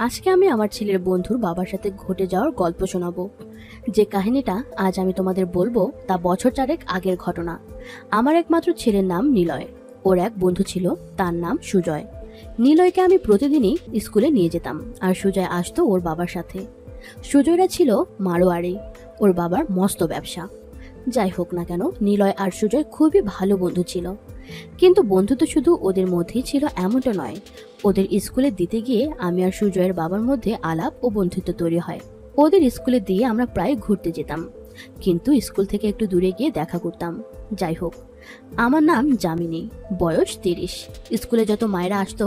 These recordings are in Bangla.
আজকে আমি আমার ছেলের বন্ধুর বাবার সাথে ঘটে যাওয়ার গল্প শোনাবো। যে কাহিনীটা আজ আমি তোমাদের বলবো তা বছর চারেক আগের ঘটনা। আমার একমাত্র ছেলের নাম নিলয়। ওর এক বন্ধু ছিল, তার নাম সুজয়। নিলয়কে আমি প্রতিদিনই স্কুলে নিয়ে যেতাম, আর সুজয় আসতো ওর বাবার সাথে। সুজয়রা ছিল মারোয়ারি, ওর বাবার মস্ত ব্যবসা। যাই হোক না কেন, নিলয় আর সুজয় খুবই ভালো বন্ধু ছিল। কিন্তু বন্ধুত্ব শুধু ওদের মধ্যেই ছিল এমনটা নয়। ওদের স্কুলে দিতে গিয়ে আমি আর সুজয়ের বাবার মধ্যে আলাপ ও বন্ধুত্ব তৈরি হয়। ওদের স্কুলে দিয়ে আমরা প্রায় ঘুরতে যেতাম, কিন্তু স্কুল থেকে একটু দূরে গিয়ে দেখা করতাম। যাই হোক, আমার নাম যামিনী, বয়স 30। স্কুলে যত মায়েরা আসতো,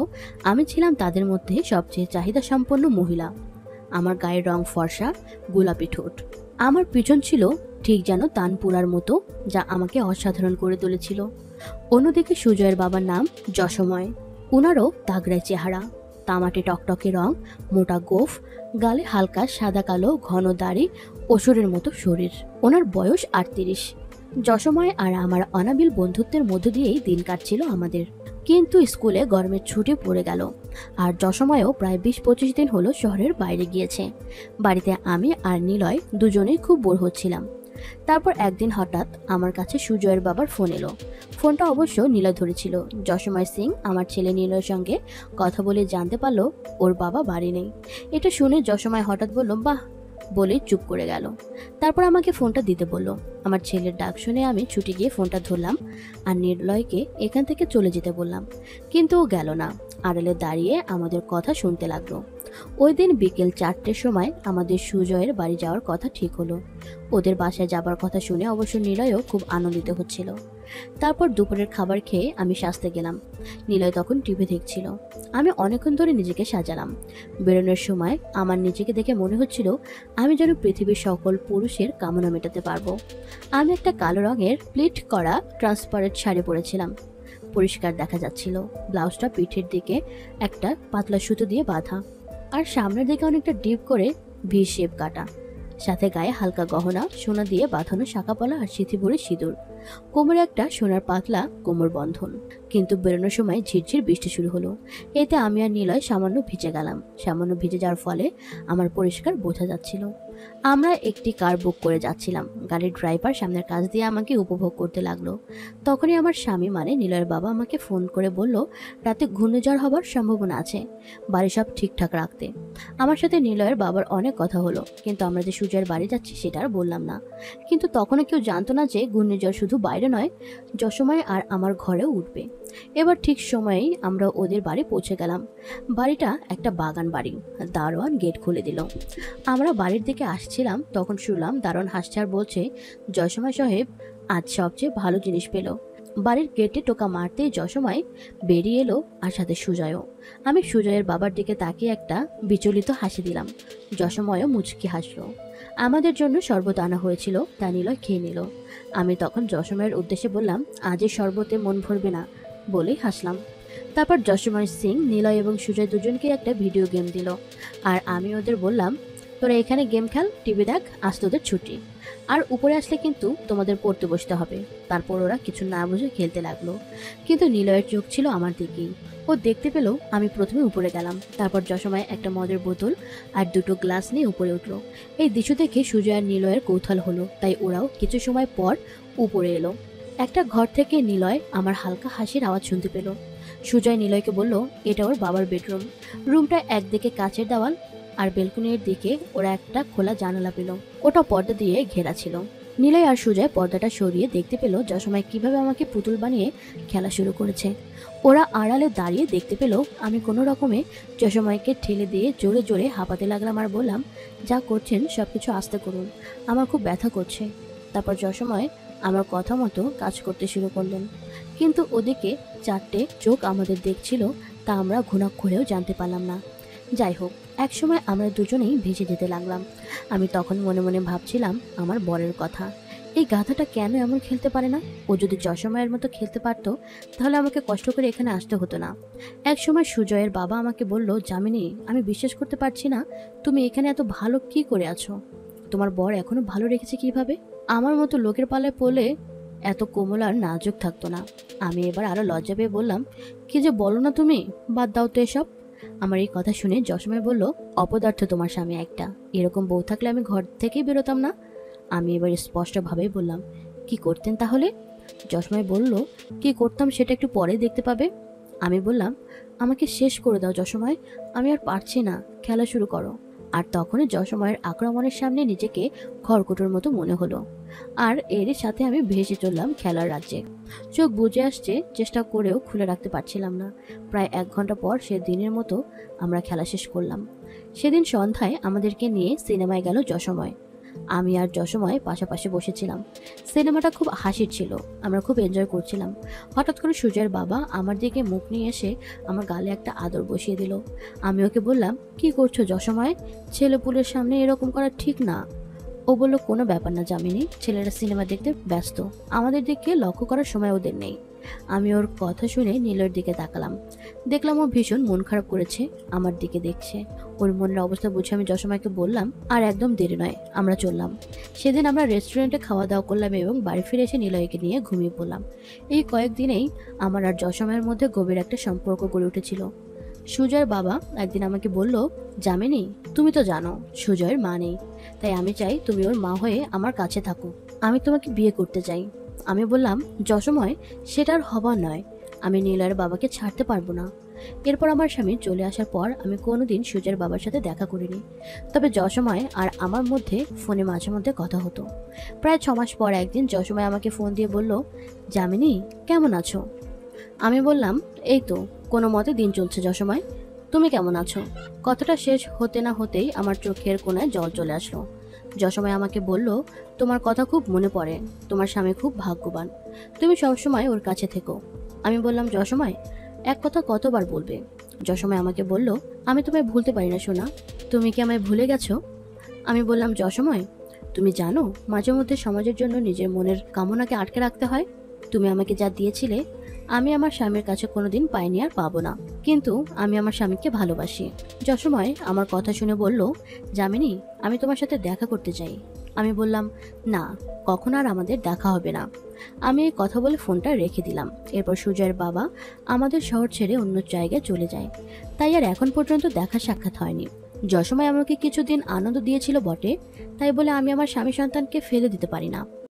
আমি ছিলাম তাদের মধ্যে সবচেয়ে চাহিদা সম্পন্ন মহিলা। আমার গায়ের রং ফর্সা, গোলাপি ঠোঁট। আমার পিছন ছিল ঠিক যেন তানপুরার মতো, যা আমাকে অসাধারণ করে তুলেছিল। অন্যদিকে সুজয়ের বাবার নাম যশময়। ওনারও তাগড়ায় চেহারা, তামাটে টকটকে রং, মোটা গোফ, গালে হালকা সাদা কালো ঘন দাড়ি, অসুরের মতো শরীর। ওনার বয়স 38। যশময় আর আমার অনাবিল বন্ধুত্বের মধ্য দিয়েই দিন কাটছিল আমাদের। কিন্তু স্কুলে গরমের ছুটি পড়ে গেল, আর যশময়ও প্রায় 20-25 দিন হলো শহরের বাইরে গিয়েছে। বাড়িতে আমি আর নিলয় দুজনেই খুব বোর হচ্ছিলাম। তারপর একদিন হঠাৎ আমার কাছে সুজয়ের বাবার ফোন এলো। ফোনটা অবশ্য নিলয় ধরেছিল। যশময় সিং আমার ছেলে নিলয়ের সঙ্গে কথা বলে জানতে পারলো ওর বাবা বাড়ি নেই। এটা শুনে যশময় হঠাৎ বলল, বাহ, বলে চুপ করে গেল। তারপর আমাকে ফোনটা দিতে বলল। আমার ছেলের ডাক শুনে আমি ছুটে গিয়ে ফোনটা ধরলাম আর নিলয়কে এখান থেকে চলে যেতে বললাম। কিন্তু ও গেল না, আড়ালে দাঁড়িয়ে আমাদের কথা শুনতে লাগলো। ওই দিন বিকেল 4টের সময় আমাদের সুজয়ের বাড়ি যাওয়ার কথা ঠিক হলো। ওদের বাসায় যাবার কথা শুনে অবশ্য নিলয়ও খুব আনন্দিত হচ্ছিল। তারপর দুপুরের খাবার খেয়ে আমি সাজতে গেলাম। নিলয় তখন টিভি দেখছিল। আমি অনেকক্ষণ ধরে নিজেকে সাজালাম। বেরোনোর সময় আমার নিজেকে দেখে মনে হচ্ছিল আমি যেন পৃথিবীর সকল পুরুষের কামনা মেটাতে পারবো। আমি একটা কালো রঙের প্লিট করা ট্রান্সপারেন্ট শাড়ি পরেছিলাম। পরিষ্কার দেখা যাচ্ছিল। ব্লাউজটা পিঠের দিকে একটা পাতলা সুতো দিয়ে বাঁধা, আর সামনের দিকে অনেকটা ডিপ করে ভি শেপ কাটা। সাথে গায়ে হালকা গহনা, সোনা দিয়ে বাঁধানো শাঁখাপলা আর সিথি ভরে সিঁদুর। কোমরে একটা সোনার পাতলা কোমর বন্ধন। কিন্তু বেরোনোর সময় ঝিরঝির বৃষ্টি শুরু হলো। এতে আমি আর নিলয় সামান্য ভিজে গেলাম। সামান্য ভিজে যাওয়ার ফলে আমার পরিষ্কার বোঝা যাচ্ছিল। আমরা একটি কার বুক করে যাচ্ছিলাম। গাড়ির ড্রাইভার সামনের কাছ দিয়ে আমাকে উপভোগ করতে লাগলো। তখনই আমার স্বামী মানে নিলয়ের বাবা আমাকে ফোন করে বলল, রাতে ঘূর্ণিঝড় হবার সম্ভাবনা আছে, বাড়ি সব ঠিকঠাক রাখতে। আমার সাথে নিলয়ের বাবার অনেক কথা হলো, কিন্তু আমরা যে সুজয়ের বাড়ি যাচ্ছি সেটা আর বললাম না। কিন্তু তখনও কেউ জানতো না যে ঘূর্ণিঝড় শুধু বাইরে নয়, যশময় আর আমার ঘরেও উঠবে। এবার ঠিক সময়েই আমরা ওদের বাড়ি পৌঁছে গেলাম। বাড়িটা একটা বাগান বাড়ি। দারোয়ান গেট খুলে দিল। আমরা বাড়ির দিকে আসছিলাম, তখন শুনলাম দারোয়ান হাসছে আর বলছে, যশময় সাহেব আজ সবচেয়ে ভালো জিনিস পেল। বাড়ির গেটে টোকা মারতেই যশময় বেরিয়ে এলো, আর সাথে সুজয়ও। আমি সুজয়ের বাবার দিকে তাকিয়ে একটা বিচলিত হাসি দিলাম। যশময়ও মুচকি হাসলো। আমাদের জন্য শরবত আনা হয়েছিল, তা নিলয় খেয়ে নিল। আমি তখন যশময়ের উদ্দেশ্যে বললাম, আজের শরবতে মন ভরবে না, বলেই হাসলাম। তারপর যশময় সিং, নিলয় এবং সুজয় দুজনকে একটা ভিডিও গেম দিল, আর আমি ওদের বললাম, তোরা এখানে গেম খেল, টিভি দেখ, আজ তোদের ছুটি। আর উপরে আসলে কিন্তু তোমাদের পড়তে বসতে হবে। তারপর ওরা কিছু না বুঝে খেলতে লাগলো। কিন্তু নিলয়ের চোখ ছিল আমার দিকেই। ও দেখতে পেল আমি প্রথমে উপরে গেলাম। তারপর যশময় একটা মদের বোতল আর দুটো গ্লাস নিয়ে উপরে উঠলো। এই দৃশ্য দেখে সুজয় আর নিলয়ের কৌতূহল হলো, তাই ওরাও কিছু সময় পর উপরে এলো। একটা ঘর থেকে নিলয় আমার হালকা হাসির আওয়াজ শুনতে পেল। সুজয় নিলয়কে বলল, এটা ওর বাবার বেডরুম। রুমটা একদিকে কাচের দেওয়াল, আর বেলকনির দিকে ওরা একটা খোলা জানালা পেল। ওটা পর্দা দিয়ে ঘেরা ছিল। নিলয় আর সুজয় পর্দাটা সরিয়ে দেখতে পেল যশময় কিভাবে আমাকে পুতুল বানিয়ে খেলা শুরু করেছে। ওরা আড়ালে দাঁড়িয়ে দেখতে পেল আমি কোনো রকমে যশময়কে ঠেলে দিয়ে জোরে জোরে হাঁপাতে লাগলাম আর বললাম, যা করছেন সবকিছু আস্তে করুন, আমার খুব ব্যথা করছে। তারপর যশময় আমার কথা মতো কাজ করতে শুরু করলেন। কিন্তু ওদিকে 4টে চোখ আমাদের দেখছিল, তা আমরা ঘুণাক্ষরেও জানতে পারলাম না। যাই হোক, একসময় আমরা দুজনেই ভেসে যেতে লাগলাম। আমি তখন মনে মনে ভাবছিলাম আমার বরের কথা। এই গাধাটা কেন এমন খেলতে পারে না? ও যদি যশময়ের মতো খেলতে পারতো, তাহলে আমাকে কষ্ট করে এখানে আসতে হতো না। একসময় সুজয়ের বাবা আমাকে বলল, যামিনী, আমি বিশ্বাস করতে পারছি না তুমি এখানে এত ভালো কি করে আছো। তোমার বর এখনো ভালো রেখেছে কিভাবে? আমার মতো লোকের পালায় পড়লে এত কোমল আর নাজুক থাকতো না। আমি এবার আরো লজ্জা পেয়ে বললাম, কি যে বলো না তুমি, বাদ দাও তো এসব। আমার এই কথা শুনে যশোময় বলল, অপদার্থ তোমার স্বামী একটা, এরকম বউ থাকলে আমি ঘর থেকেই বেরোতাম না। আমি এবার স্পষ্টভাবেই বললাম, কি করতেন তাহলে? যশোময় বলল, কি করতাম সেটা একটু পরে দেখতে পাবে। আমি বললাম, আমাকে শেষ করে দাও যশোময়, আমি আর পারছি না, খেলা শুরু করো। আর তখনই যশোময়ের আক্রমণের সামনে নিজেকে খড়কুটোর মতো মনে হলো, আর এর সাথে আমি ভেসে চললাম খেলার রাজ্যে। চোখ বুজে আসছে, চেষ্টা করেও খুলে রাখতে পারছিলাম না। প্রায় 1 ঘন্টা পর সে দিনের মতো আমরা খেলা শেষ করলাম। সেদিন সন্ধ্যায় আমাদেরকে নিয়ে সিনেমায় গেল যশোময়। আমি আর যশোময় পাশাপাশি বসেছিলাম। সিনেমাটা খুব হাসির ছিল, আমরা খুব এনজয় করছিলাম। হঠাৎ করে সুজয়ের বাবা আমার দিকে মুখ নিয়ে এসে আমার গালে একটা আদর বসিয়ে দিল। আমি ওকে বললাম, কি করছো যশোময়, ছেলেপুলের সামনে এরকম করা ঠিক না। ও বলল, কোনো ব্যাপার না যামিনী, ছেলেরা সিনেমা দেখতে ব্যস্ত, আমাদের দিকে লক্ষ্য করার সময় ওদের নেই। আমি ওর কথা শুনে নীলের দিকে তাকালাম, দেখলাম ও ভীষণ মন খারাপ করেছে, আমার দিকে দেখছে। ওর মনের অবস্থা বুঝে আমি যশোময়কে বললাম, আর একদম দেরি নয়, আমরা চললাম। সেদিন আমরা রেস্টুরেন্টে খাওয়া দাওয়া করলাম এবং বাড়ি ফিরে এসে নিলয়কে নিয়ে ঘুমিয়ে পড়লাম। এই কয়েকদিনেই আমার আর যশোময়ের মধ্যে গভীর একটা সম্পর্ক গড়ে উঠেছিল। সুজয়ের বাবা একদিন আমাকে বলল, যামিনী, তুমি তো জানো সুজয়ের মা নেই, তাই আমি চাই তুমি ওর মা হয়ে আমার কাছে থাকো, আমি তোমাকে বিয়ে করতে চাই। আমি বললাম, যশোময়, সেটার হবার নয়, আমি নীলয়ের বাবাকে ছাড়তে পারবো না। এরপর আমার স্বামী চলে আসার পর আমি কোনোদিন সুজয়ের বাবার সাথে দেখা করিনি, তবে যশোময় আর আমার মধ্যে ফোনে মাঝে মধ্যে কথা হতো। প্রায় 6 মাস পর একদিন যশোময় আমাকে ফোন দিয়ে বলল, যামিনী, কেমন আছো? আমি বললাম, এই তো কোনো মতে দিন চলছে যশোময়, তুমি কেমন আছো? কথাটা শেষ হতে না হতেই আমার চোখের কোণায় জল চলে আসলো। যশোময় আমাকে বলল, তোমার কথা খুব মনে পড়ে, তোমার স্বামী খুব ভাগ্যবান, তুমি সবসময় ওর কাছে থেকো। আমি বললাম, যশোময়, এক কথা কতবার বলবে? যশোময় আমাকে বলল, আমি তোমায় ভুলতে পারি না সোনা, তুমি কি আমায় ভুলে গেছো? আমি বললাম, যশোময়, তুমি জানো মাঝে মধ্যে সমাজের জন্য নিজের মনের কামনাকে আটকে রাখতে হয়। তুমি আমাকে যা দিয়েছিলে আমি আমার স্বামীর কাছে কোনোদিন পাইনি আর পাবো না, কিন্তু আমি আমার স্বামীকে ভালোবাসি। যশোময় আমার কথা শুনে বলল, যামিনী, আমি তোমার সাথে দেখা করতে চাই। আমি বললাম, না, কখন আর আমাদের দেখা হবে না। আমি এই কথা বলে ফোনটা রেখে দিলাম। এরপর সুজয়ের বাবা আমাদের শহর ছেড়ে অন্য জায়গায় চলে যায়, তাই আর এখন পর্যন্ত দেখা সাক্ষাৎ হয়নি। যশোময় আমাকে কিছুদিন আনন্দ দিয়েছিল বটে, তাই বলে আমি আমার স্বামী সন্তানকে ফেলে দিতে পারি না।